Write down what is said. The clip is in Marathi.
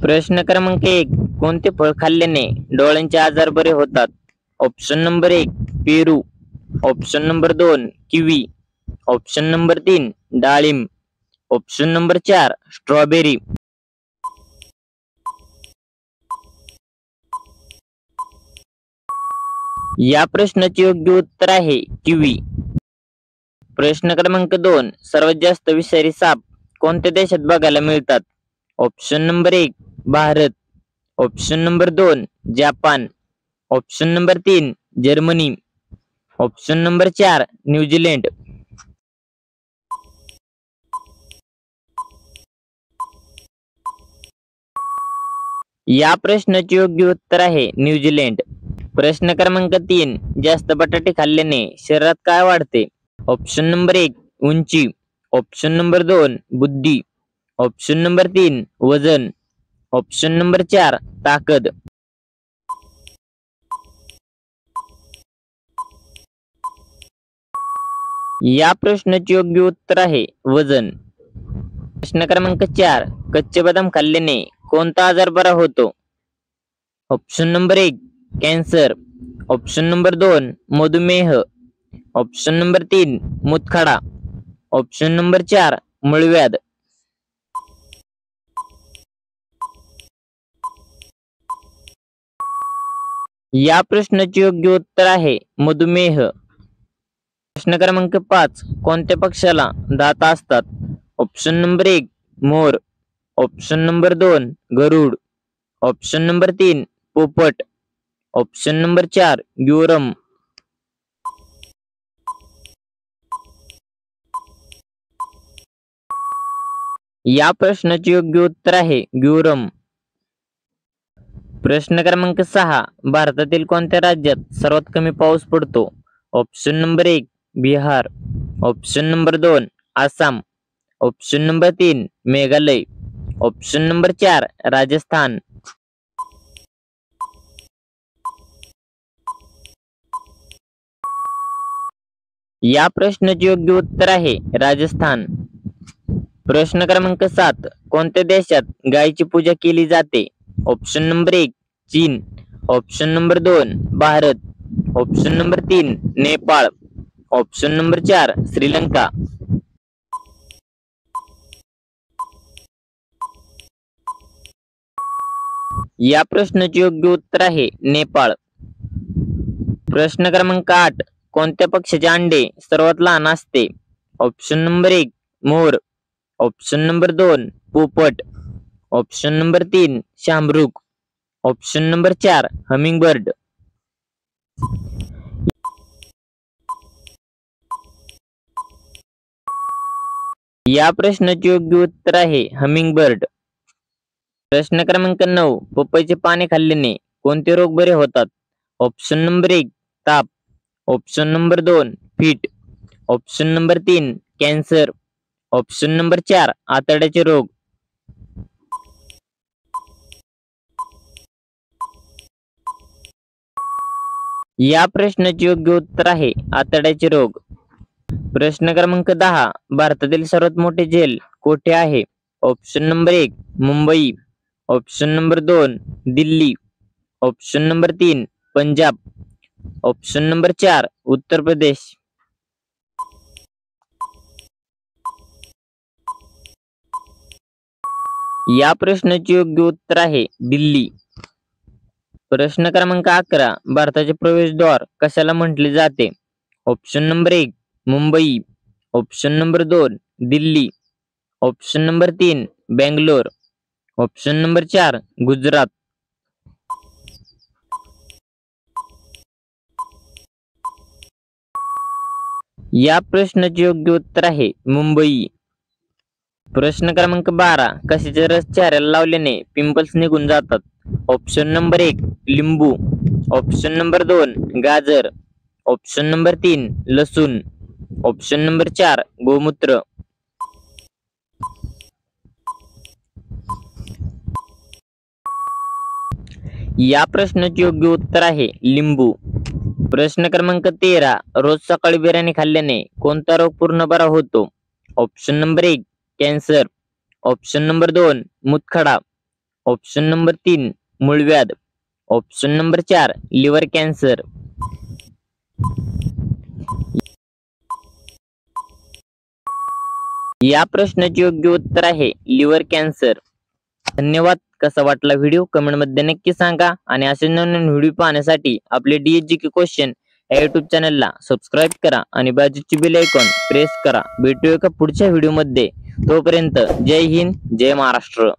प्रश्न क्रमांक 1. कोणते फळ खाल्ल्याने डोळ्यांचे आजार बरे होतात? ऑप्शन नंबर 1 पेरू, option number 2 kiwi, option number 3 डाळिंब, ऑप्शन नंबर 4 स्ट्रॉबेरी. या प्रश्नाचे योग्य उत्तर आहे किवी. प्रश्न क्रमांक 2. सर्वात जास्त विषारी साप कोणत्या देशात बघायला मिळतात? Option number 1 Bharat, option number 2 Japan, option number 3 Germany, option number 4 New Zealand. या प्रश्नाचे योग्य उत्तर आहे न्यूझीलंड. प्रश्न क्रमांक 3. जास्त बटाटे खाल्ल्याने शरीरात काय वाढते? ऑप्शन नंबर 1 उंची, ऑप्शन नंबर 2 बुद्धी, ऑप्शन नंबर 3 वजन, ऑप्शन नंबर 4 ताकद. या प्रश्नाचे योग्य उत्तर आहे वजन. प्रश्न क्रमांक 4. कच्चे बदाम खाल्ल्याने कोणता आजार बरा होतो? Option number 1 cancer, option number 2 मधुमेह, ऑप्शन नंबर 3 मूतखडा, ऑप्शन नंबर 4 मूळव्याध. या प्रश्नाचे योग्य उत्तर आहे मधुमेह. प्रश्न क्रमांक 5. कोणत्या पक्षाला दात असतात? ऑप्शन नंबर 1 मोर, ऑप्शन नंबर 2 गरुड, ऑप्शन नंबर 3 पोपट, ऑप्शन नंबर 4 ग्युरम. या प्रश्नाचे योग्य उत्तर आहे ग्युरम. प्रश्न क्रमांक 6. भारतातील कोणत्या राज्यात सर्वात कमी पाऊस पडतो? Option number 1 Bihar, option number 2 Assam, option number 3 Meghalaya, option number 4 Rajasthan. या प्रश्नाचे योग्य उत्तर आहे राजस्थान. प्रश्न क्रमांक 7. कोणत्या देशात गायीची पूजा केली जाते? ऑप्शन नंबर 1 चीन, option number 2 Bharat, option number 3 Nepal, option number 4 Sri Lanka. या प्रश्नाचे योग्य उत्तर आहे नेपाळ. प्रश्न क्रमांक 8. कोणत्या पक्षाचे अंडे सर्वात लहान असते? ऑप्शन नंबर 1 मोर, ऑप्शन नंबर 2 पोपट, ऑप्शन नंबर 3 शामरुख, ऑप्शन नंबर 4 हमिंगबर्ड. या प्रश्नाचे योग्य उत्तर आहे हमिंगबर्ड. प्रश्न क्रमांक 9. पपईचे पाने खाल्ल्याने कोणते रोग बरे होतात? ऑप्शन नंबर 1 ताप, option number 2 fit, option number 3 cancer, option number 4 आतड्याचे रोग. या प्रश्नाचे योग्य उत्तर आहे आतड्याचे रोग. प्रश्न क्रमांक 10. भारतातील सर्वात मोठे जेल कोठे आहे? Option number 1 Mumbai, option number 2 Delhi, option number 3 Punjab, option number 4 Uttar Pradesh. या प्रश्नाचे योग्य उत्तर आहे दिल्ली. प्रश्न क्रमांक 11. भारताचे प्रवेशद्वार कशाला म्हटले जाते? Option number 1 Mumbai, option number 2 Delhi, option number 3 Bangalore, option number 4 Gujarat. या प्रश्नाचे योग्य उत्तर आहे मुंबई. प्रश्न क्रमांक 12. कशाचे रस चेहऱ्याला लावल्याने पिंपल्स निघून जातात? ऑप्शन नंबर 1 लिंबू, ऑप्शन नंबर 2 गाजर, ऑप्शन नंबर 3 लसूण, ऑप्शन नंबर 4 गोमूत्र. या प्रश्नाचे योग्य उत्तर आहे लिंबू. प्रश्न क्रमांक 13. रोज सकाळी बिर्याणी खाल्ल्याने कोणता रोग पूर्ण बरा होतो? Option number 1 cancer, option number 2 मूतखडा, ऑप्शन नंबर 3 मूळव्याध, ऑप्शन नंबर 4 लिव्हर कॅन्सर। या प्रश्नाचे योग्य उत्तर आहे लिव्हर कॅन्सर। धन्यवाद। कसा वाटला व्हिडिओ कमेंट मध्ये नक्की सांगा आणि असे नवीन व्हिडिओ पाहण्यासाठी आपले DSGK क्वेश्चन या YouTube चॅनलला सबस्क्राईब करा आणि बाजूची बेल आयकॉन प्रेस करा। भेटूया का पुढच्या व्हिडिओ मध्ये, तोपर्यंत जय हिंद जय महाराष्ट्र।